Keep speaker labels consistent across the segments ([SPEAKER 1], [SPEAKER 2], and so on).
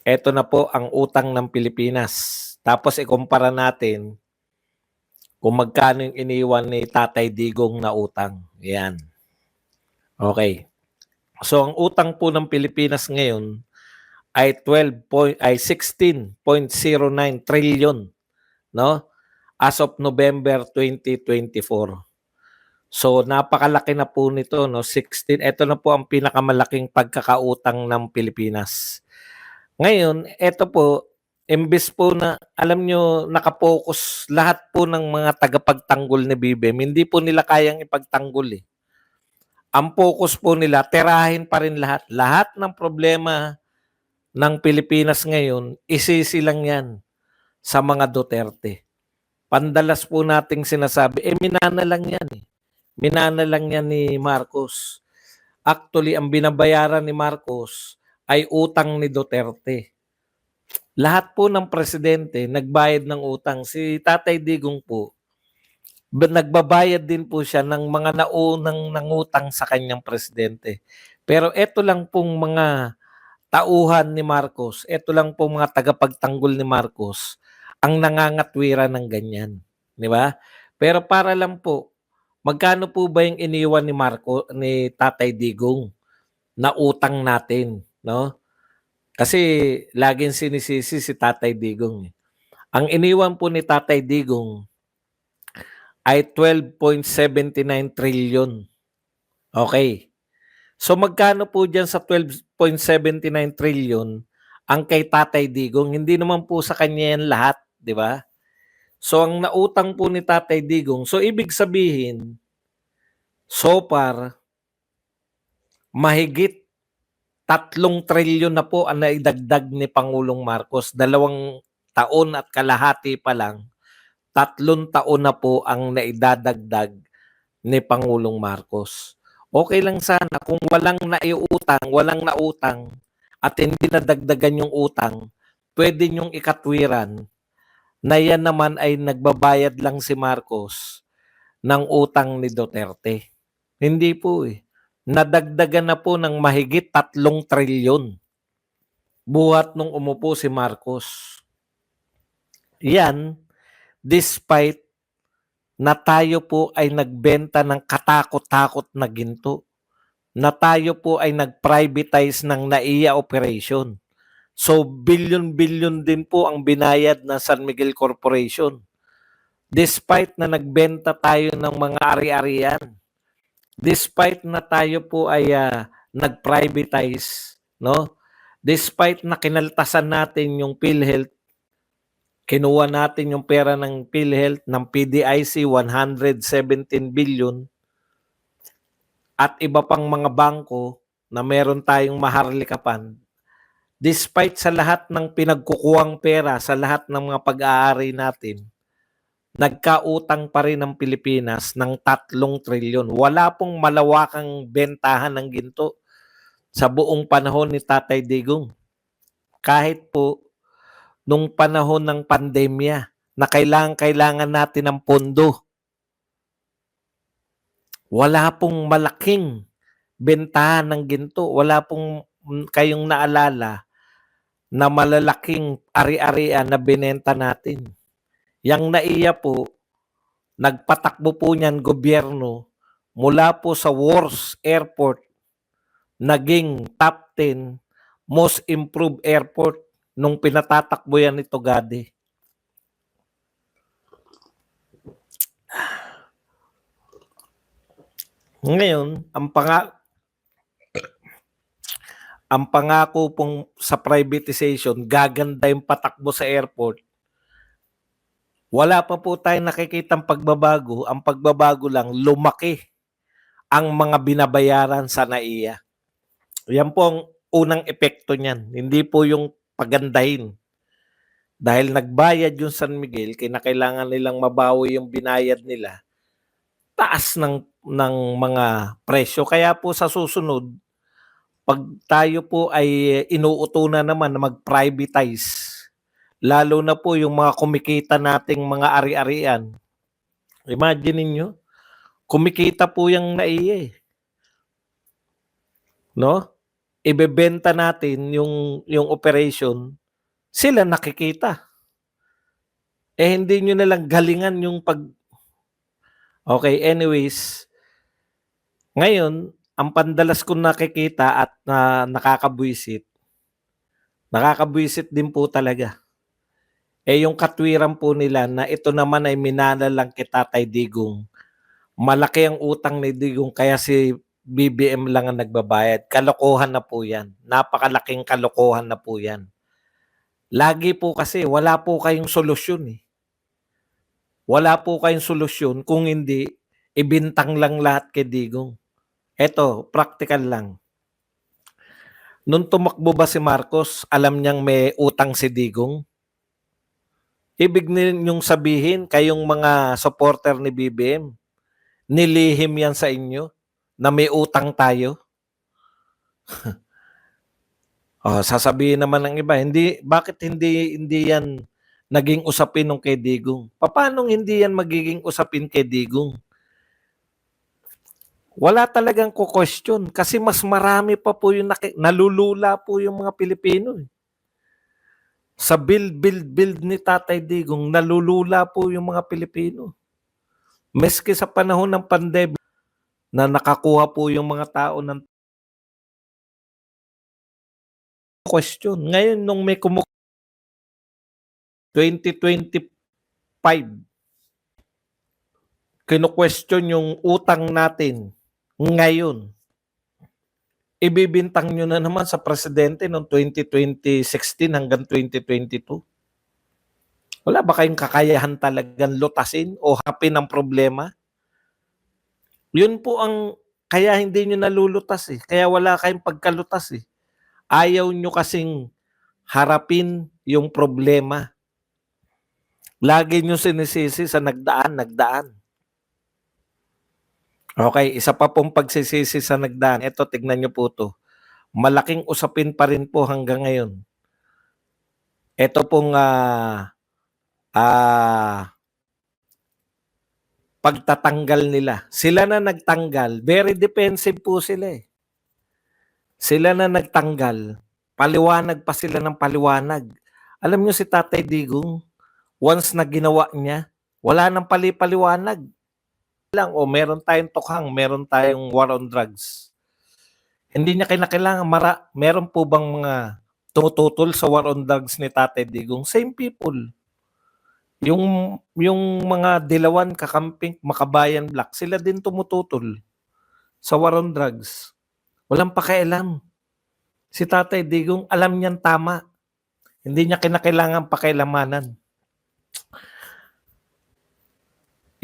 [SPEAKER 1] Eto na po ang utang ng Pilipinas. Tapos ikumpara natin kung magkano yung iniwan ni Tatay Digong na utang. Yan. Okay. So ang utang po ng Pilipinas ngayon ay 16.09 trillion, no? As of November 2024. So napakalaki na po nito, no? 16. Ito na po ang pinakamalaking pagkakautang ng Pilipinas. Ngayon, ito po, imbes po na alam nyo, nakapokus lahat po ng mga tagapagtanggol ni BBM, hindi po nila kayang ipagtanggol eh. Ang focus po nila, tirahin pa rin lahat. Lahat ng problema ng Pilipinas ngayon, isisilang yan sa mga Duterte. Pandalas po nating sinasabi, minana lang yan eh. Minana lang yan ni Marcos. Actually, ang binabayaran ni Marcos ay utang ni Duterte. Lahat po ng presidente nagbayad ng utang. Si Tatay Digong po, nagbabayad din po siya ng mga naunang nangutang sa kanyang presidente. Pero ito lang pong mga tauhan ni Marcos, ito lang pong mga tagapagtanggol ni Marcos ang nangangatwira ng ganyan. Di ba? Pero para lang po, magkano po ba yung iniwan ni Tatay Digong na utang natin, no? Kasi laging sinisisi si Tatay Digong. Ang iniwan po ni Tatay Digong ay 12.79 trillion. Okay. So magkano po dyan sa 12.79 trillion ang kay Tatay Digong? Hindi naman po sa kanya yan lahat, di ba? So ang nautang po ni Tatay Digong, so ibig sabihin, so far, mahigit 3 trilyon na po ang naidagdag ni Pangulong Marcos. 2 taon at kalahati pa lang, 3 taon na po ang naidadagdag ni Pangulong Marcos. Okay lang sana kung walang nautang at hindi nadagdagan yung utang, pwede niyong ikatwiran na yan naman ay nagbabayad lang si Marcos ng utang ni Duterte. Hindi po eh. Nadagdagan na po ng mahigit 3 trilyon buhat nung umupo si Marcos. Yan, despite na tayo po ay nagbenta ng katakot-takot na ginto, na tayo po ay nag-privatize ng NAIA operation. So, billion-billion din po ang binayad ng San Miguel Corporation. Despite na nagbenta tayo ng mga ari-arian, despite na tayo po ay nag-privatize, no? Despite na kinaltasan natin yung PhilHealth, kinuha natin yung pera ng PhilHealth, ng PDIC, 117 billion, at iba pang mga bangko na meron tayong maharlikapan, despite sa lahat ng pinagkukuhang pera, sa lahat ng mga pag-aari natin, nagkautang pa rin ang Pilipinas ng 3 trilyon. Wala pong malawakang bentahan ng ginto sa buong panahon ni Tatay Digong. Kahit po nung panahon ng pandemya na kailangan natin ng pondo, wala pong malaking bentahan ng ginto. Wala pong kayong naalala na malalaking ari-arian na binenta natin. Yang NAIA po, nagpatakbo po niyan gobyerno mula po sa worst airport, naging top 10 most improved airport nung pinatatakbo yan ni Togade. Ngayon, ang pangako pong sa privatization, gaganda yung patakbo sa airport. Wala pa po tayong nakikitang pagbabago. Ang pagbabago lang, lumaki ang mga binabayaran sa NAIA. Yan po ang unang epekto niyan. Hindi po yung pagandahin. Dahil nagbayad yung San Miguel, kinakailangan nilang mabawi yung binayad nila, taas ng mga presyo. Kaya po sa susunod, pag tayo po ay inuuto na naman na mag-privatize, lalo na po yung mga kumikita nating mga ari-arian, imagine niyo, kumikita po yung NAIA, no? ibebenta natin yung operation, sila nakikita. Hindi nyo nalang galingan yung Okay, anyways, ngayon, ang pandalas kong nakikita at nakakabwisit din po talaga. Yung katwiran po nila na ito naman ay minana lang kay Tatay Digong. Malaki ang utang ni Digong kaya si BBM lang ang nagbabayad. Kalokohan na po yan. Napakalaking kalokohan na po yan. Lagi po kasi wala po kayong solusyon eh. Wala po kayong solusyon kung hindi ibintang lang lahat kay Digong. Eto, practical lang. Nung tumakbo ba si Marcos, alam niyang may utang si Digong? Ibig ninyong sabihin, kayong mga supporter ni BBM, nilihim yan sa inyo na may utang tayo? Sasabihin naman ng iba, bakit hindi yan naging usapin nung kay Digong? Paano hindi yan magiging usapin kay Digong? Wala talagang question kasi mas marami pa po yung nalulula po yung mga Pilipino. Sa build ni Tatay Digong, nalulula po yung mga Pilipino. Meski sa panahon ng pandemic na nakakuha po yung mga tao ng question. Ngayon, nung may 2025, kino-question yung utang natin ngayon. Ibibintang nyo na naman sa presidente noong 2016 hanggang 2022. Wala ba kayong kakayahan talagang lutasin o harapin ang problema? Yun po ang kaya hindi nyo nalulutas eh. Kaya wala kayong pagkalutas eh. Ayaw nyo kasing harapin yung problema. Lagi nyo sinisisi sa nagdaan. Okay, isa pa pong pagsisisi sa nagdaan. Ito, tignan nyo po to. Malaking usapin pa rin po hanggang ngayon. Ito pong pagtatanggal nila. Sila na nagtanggal. Very defensive po sila eh. Sila na nagtanggal. Paliwanag pa sila ng paliwanag. Alam nyo si Tatay Digong, once na ginawa niya, wala nang paliwanag. Meron tayong tukhang, meron tayong war on drugs. Hindi niya kinakailangan, meron po bang mga tumututol sa war on drugs ni Tatay Digong? Same people. Yung mga Dilawan, Kakamping, Makabayan Black, sila din tumututol sa war on drugs. Walang pakialam. Si Tatay Digong, alam niyang tama. Hindi niya kinakailangan pakialamanan.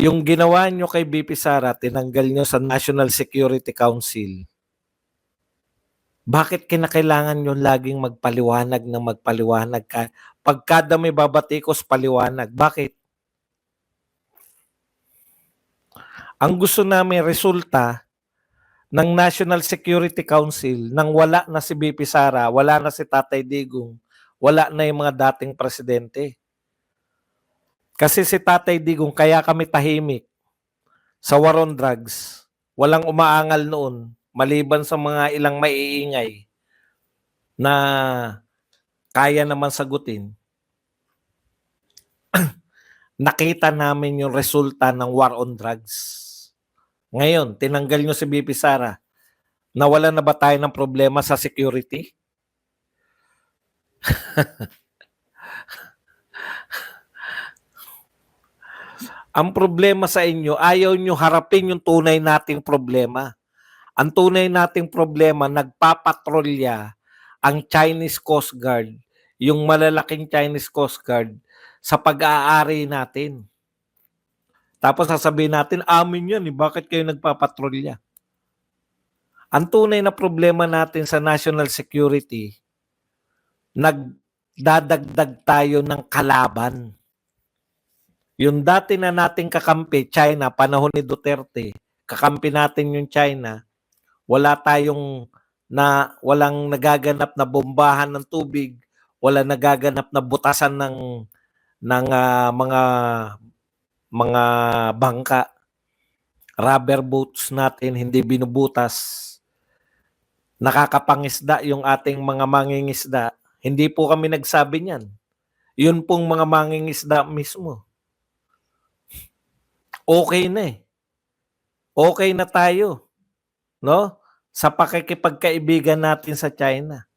[SPEAKER 1] Yung ginawa nyo kay BP Sara, tinanggal nyo sa National Security Council. Bakit kinakailangan nyo laging magpaliwanag na magpaliwanag ka? Pagkada may babatikos, paliwanag. Bakit? Ang gusto namin resulta ng National Security Council nang wala na si BP Sara, wala na si Tatay Digong, wala na yung mga dating presidente. Kasi si Tatay Digong, kaya kami tahimik sa war on drugs. Walang umaangal noon, maliban sa mga ilang maiingay na kaya naman sagutin. Nakita namin yung resulta ng war on drugs. Ngayon, tinanggal nyo si BP Sara. Nawala na ba tayo ng problema sa security? Ang problema sa inyo, ayaw nyo harapin yung tunay nating problema. Ang tunay nating problema, nagpapatrolya ang Chinese Coast Guard, yung malalaking Chinese Coast Guard, sa pag-aari natin. Tapos sasabihin natin, amin yan, bakit kayo nagpapatrolya? Ang tunay na problema natin sa national security, nagdadagdag tayo ng kalaban. Yung dati na nating kakampi, China, panahon ni Duterte, kakampi natin yung China, walang nagaganap na bombahan ng tubig, wala nagaganap na butasan ng mga bangka. Rubber boats natin hindi binubutas. nakakapangisda yung ating mga mangingisda, hindi po kami nagsabi niyan. Yun pong mga mangingisda mismo. Okay na eh. Okay na tayo, no? Sa pakikipagkaibigan natin sa China.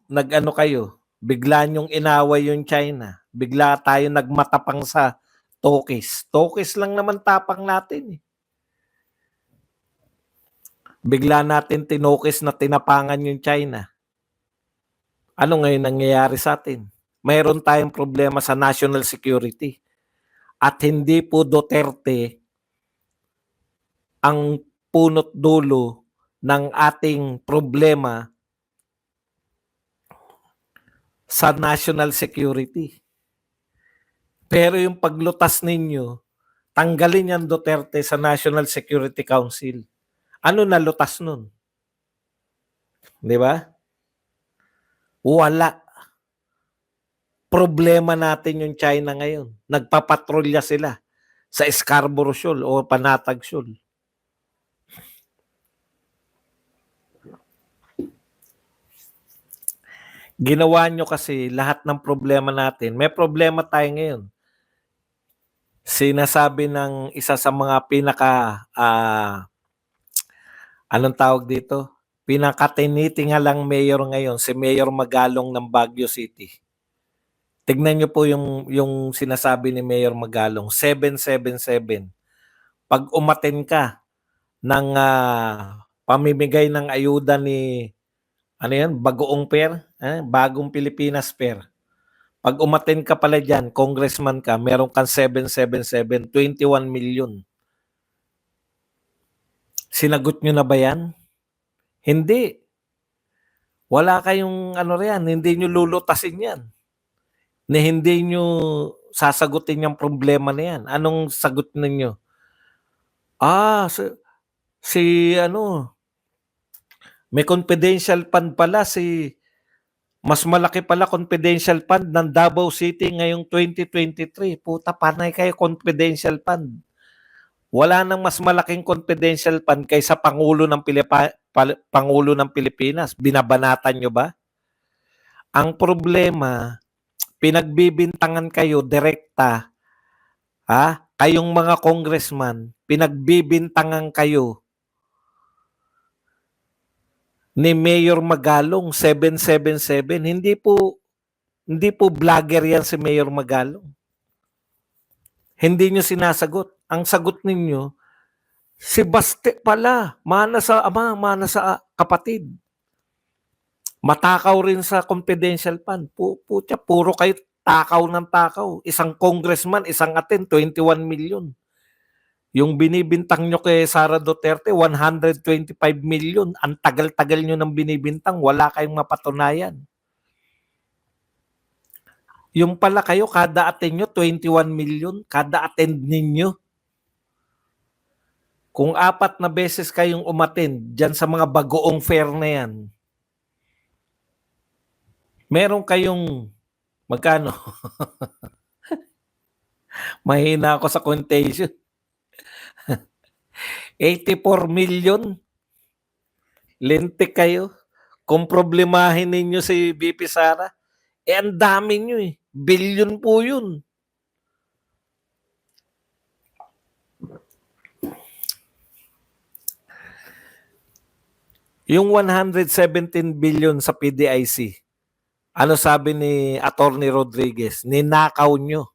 [SPEAKER 1] Nag-ano kayo, bigla niyong inaway yung China. Bigla tayo nagmatapang sa Tokis. Tokis lang naman tapang natin eh. Bigla natin tinokis na tinapangan yung China. Ano ngayon nangyayari sa atin? Mayroon tayong problema sa national security. At hindi po Duterte ang punot dulo ng ating problema sa national security. Pero yung paglutas ninyo, tanggalin yan Duterte sa National Security Council. Ano na lutas nun? Di ba? Wala. Problema natin yung China ngayon. Nagpapatrolya sila sa Scarborough Shoal o Panatag Shoal. Ginawa nyo kasi lahat ng problema natin. May problema tayo ngayon. Sinasabi ng isa sa mga anong tawag dito? Pinakatinitingalang mayor ngayon, si Mayor Magalong ng Baguio City. Tignan nyo po yung sinasabi ni Mayor Magalong, 777. Pag umaten ka ng pamimigay ng ayuda ni Bagoong Pair, Bagong Pilipinas Pair. Pag umaten ka pala dyan, congressman ka, meron kang 777, 21 million. Sinagot nyo na ba yan? Hindi. Wala kayong hindi nyo lulutasin yan. Na hindi nyo sasagutin yung problema na yan. Anong sagot ninyo? May confidential fund pala mas malaki pala confidential fund ng Davao City ngayong 2023. Puta, panay kayo confidential fund. Wala nang mas malaking confidential fund kaysa Pangulo ng Pilipinas. Binabanatan nyo ba? Ang problema, pinagbibintangan kayo direkta. Kayong mga congressman, pinagbibintangan kayo ni Mayor Magalong 777. Hindi po vlogger yan si Mayor Magalong. Hindi nyo sinasagot. Ang sagot ninyo, si Baste pala, mana sa ama, mana sa kapatid. Matakaw rin sa confidential fund. Puro kayo takaw ng takaw. Isang congressman, isang atin, 21 million. Yung binibintang nyo kay Sara Duterte, 125 million. Ang tagal-tagal nyo nang binibintang, wala kayong mapatunayan. Yung pala kayo, kada attend nyo, 21 million. Kada attend ninyo. Kung 4 na beses kayong umattend dyan sa mga Bagoong Fair na yan, meron kayong magkano? Mahina ako sa quotation. 84 million. Lintik kayo. Kung problemahin ninyo si VP Sara, ang dami nyo eh. Billion po yun. Yung 117 billion sa PDIC, ano sabi ni Attorney Rodriguez? Ninakaw nyo.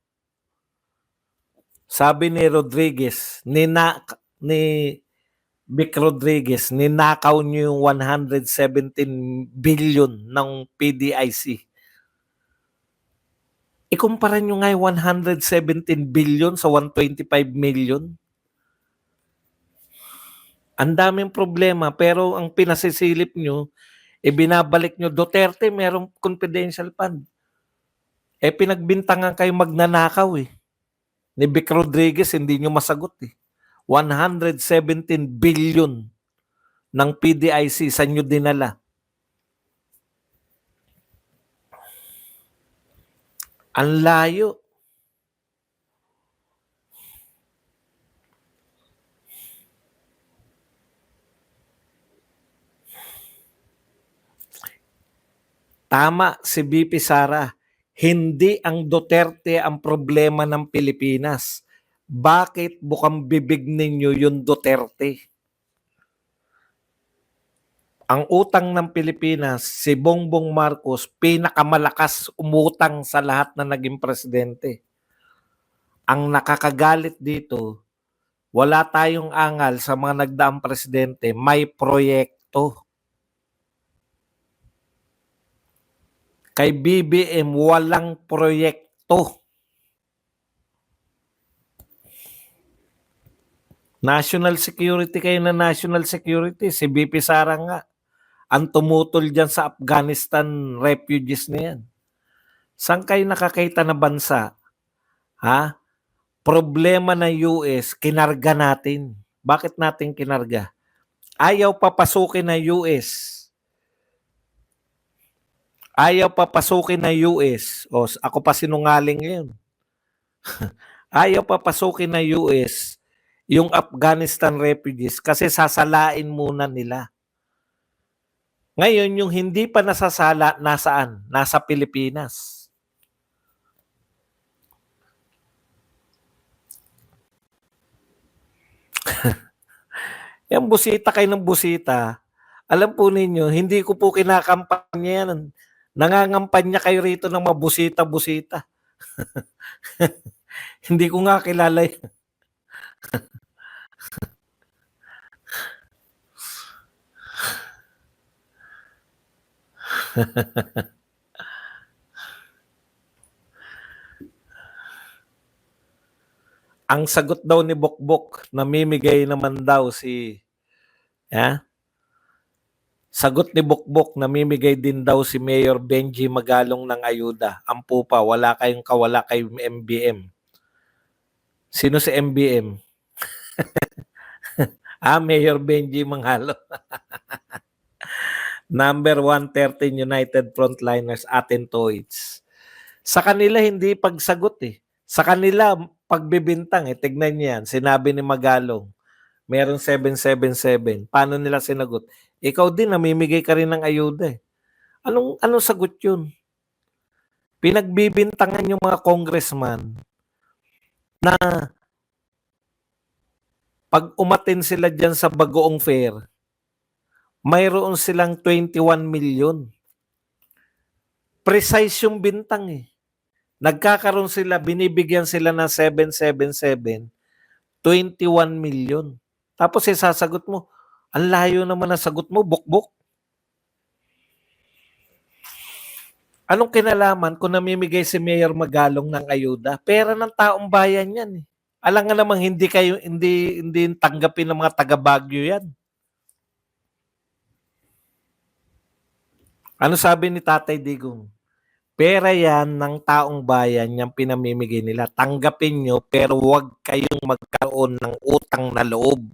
[SPEAKER 1] Sabi ni Rodriguez, ni Vic Rodriguez, ninakaw nyo yung 117 billion ng PDIC. Ikumpara nyo nga yung 117 billion sa 125 million. Ang daming problema, pero ang pinasisilip nyo, binabalik nyo, Duterte, merong confidential fund. Pinagbintangan kayo magnanakaw eh. Ni Vic Rodriguez, hindi nyo masagot eh. 117 billion ng PDIC sa nyo dinala. Ang layo. Tama si VP Sara, hindi ang Duterte ang problema ng Pilipinas. Bakit bukang bibig ninyo yung Duterte? Ang utang ng Pilipinas, si Bongbong Marcos, pinakamalakas umutang sa lahat na naging presidente. Ang nakakagalit dito, wala tayong angal sa mga nagdaang presidente, may proyekto. Kay BBM, walang proyekto. National security kayo na national security. Si VP Sara nga, ang tumutol dyan sa Afghanistan refugees na yan. Saan kayo nakakita na bansa? Ha? Problema ng US, kinarga natin. Bakit natin kinarga? Ayaw papasukin ng US. Ayaw papasukin ng US. O, ako pa sinungaling ngayon. Ayaw papasukin ng US yung Afghanistan refugees kasi sasalain muna nila. Ngayon, yung hindi pa nasasala, nasaan? Nasa Pilipinas. Yung busita kayo ng busita, alam po ninyo, hindi ko po kinakampanya yan. Nangangampanya kayo rito ng mabusita-busita. Hindi ko nga kilala yun. Ang sagot daw ni Bokbok, namimigay naman daw si... Sagot ni Bokbok, namimigay din daw si Mayor Benji Magalong ng ayuda. Ang pupa, wala kayong kawala kay MBM. Sino si MBM? Mayor Benji Manghalo. Number 113 United Frontliners, Atentoids. Sa kanila hindi pagsagot eh. Sa kanila pagbibintang eh. Tignan niyo yan. Sinabi ni Magalong, meron 777. Paano nila sinagot? Ikaw din, namimigay ka rin ng ayuda eh. Anong sagot yun? Pinagbibintangan yung mga congressman na pag umatin sila dyan sa Bagoong Fair, mayroon silang 21 million. Precise yung bintang eh. Nagkakaroon sila, binibigyan sila ng 777, 21 million. Tapos sasagot mo, ang layo naman ang sagot mo, bukbok. Anong kinalaman kung namimigay si Mayor Magalong ng ayuda? Pera ng taong bayan yan eh. Alam nga namang hindi tanggapin ng mga taga Baguio yan. Ano sabi ni Tatay Digong? Pera yan ng taong bayan yung pinamimigay nila. Tanggapin nyo pero huwag kayong magkaroon ng utang na loob.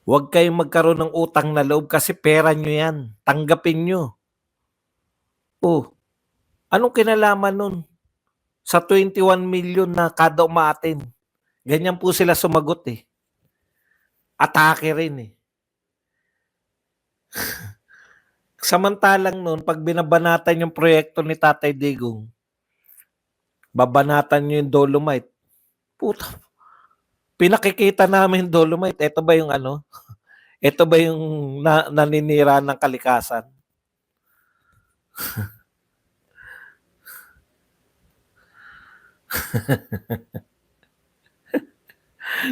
[SPEAKER 1] Huwag kayong magkaroon ng utang na loob kasi pera nyo yan. Tanggapin nyo. Oh, anong kinalaman nun? Sa 21 million na kada umaatin. Ganyan po sila sumagot eh. Atake rin eh. Samantalang nun, pag binabanatan yung proyekto ni Tatay Digong, babanatan nyo yung Dolomite. Puta, pinakikita namin yung Dolomite. Ito ba yung ano? Ito ba yung naninira ng kalikasan?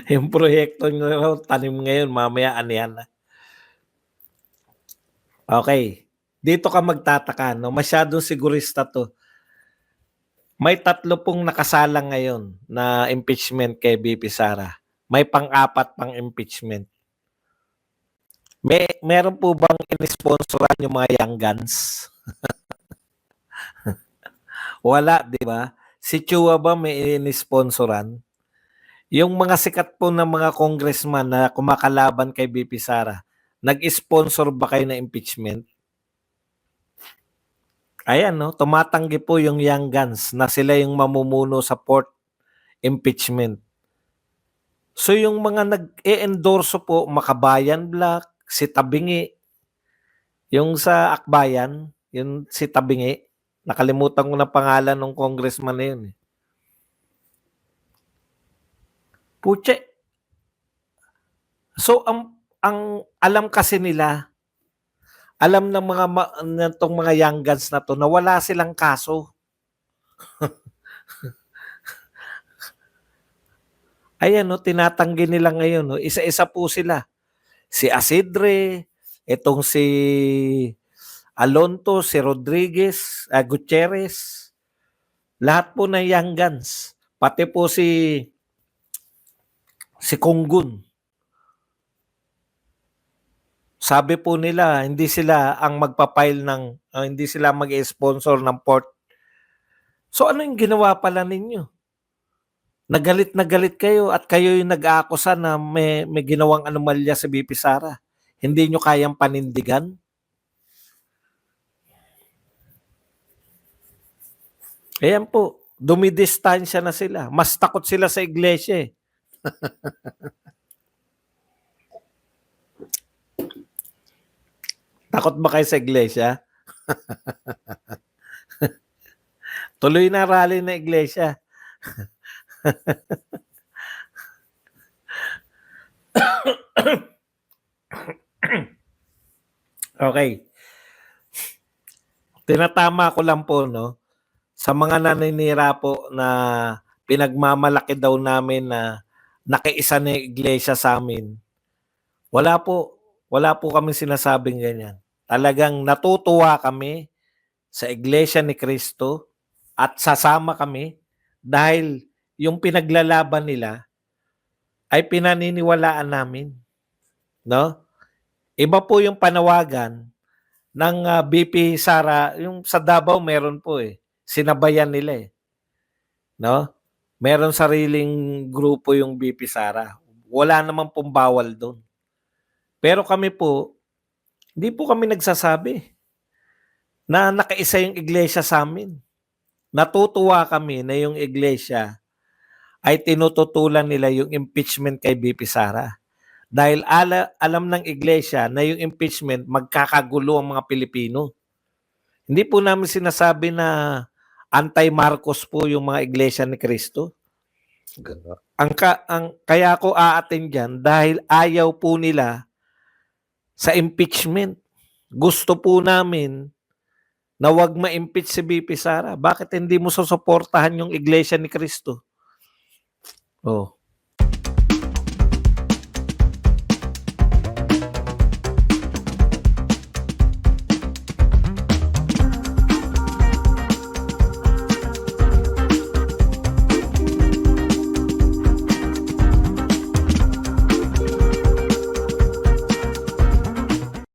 [SPEAKER 1] Yung proyekto nyo tanim ngayon, mamaya anihan na. Okay. Dito ka magtataka, no? Masyadong sigurista to. May 3 pong nakasalang ngayon na impeachment kay VP Sara. May pang-4 pang impeachment. Meron po bang in-sponsoran yung mga young guns? Wala, di ba? Si Chua ba may in-sponsoran? Yung mga sikat po ng mga congressman na kumakalaban kay VP Sara, nag-sponsor ba kayo ng impeachment? Ayan, no? Tumatanggi po yung young guns na sila yung mamumuno sa fourth impeachment. So yung mga nag-e-endorso po, Makabayan Black, si Tabingi, Yung sa Akbayan, yung si Tabingi, nakalimutan ko na pangalan ng congressman na yun. Putya. So ang alam kasi nila, alam ng mga nitong mga young guns na to na wala silang kaso. Ayan no, tinatanggi nila ngayon no, isa-isa po sila. Si Asidre, itong si Alonto, si Rodriguez, Gutierrez, lahat po ng young guns. Pati po si Kunggun. Sabi po nila, hindi sila ang magpa-file ng, hindi sila mag-sponsor ng port. So ano yung ginawa pala ninyo? Nagalit na galit kayo at kayo yung nag-aakusa na may ginawang anomalya sa BP Sara. Hindi nyo kayang panindigan? Ayan po, dumidistansya na sila. Mas takot sila sa iglesia eh. Takot ba kayo sa iglesia? Tuloy na rally na iglesia. Okay. Tinatama ko lang po, no? Sa mga naninira po na pinagmamalaki daw namin na nakiisa na yung iglesia sa amin. Wala po kami sinasabing ganyan. Talagang natutuwa kami sa iglesia ni Cristo at sasama kami dahil yung pinaglalaban nila ay pinaniniwalaan namin. No? Iba po yung panawagan ng BP Sara, yung sa Davao meron po eh. Sinabayan nila eh. No? Meron sariling grupo yung BP Sara. Wala naman pong bawal doon. Pero kami po, hindi po kami nagsasabi na nakaisa yung iglesia sa amin. Natutuwa kami na yung iglesia ay tinututulan nila yung impeachment kay BP Sara. Dahil alam ng iglesia na yung impeachment magkakagulo ang mga Pilipino. Hindi po namin sinasabi na anti-Marcos po yung mga iglesia ni Cristo. Kaya ako aatin dyan dahil ayaw po nila sa impeachment. Gusto po namin na wag ma-impeach si BP Sara. Bakit hindi mo susuportahan yung iglesia ni Cristo? Oh.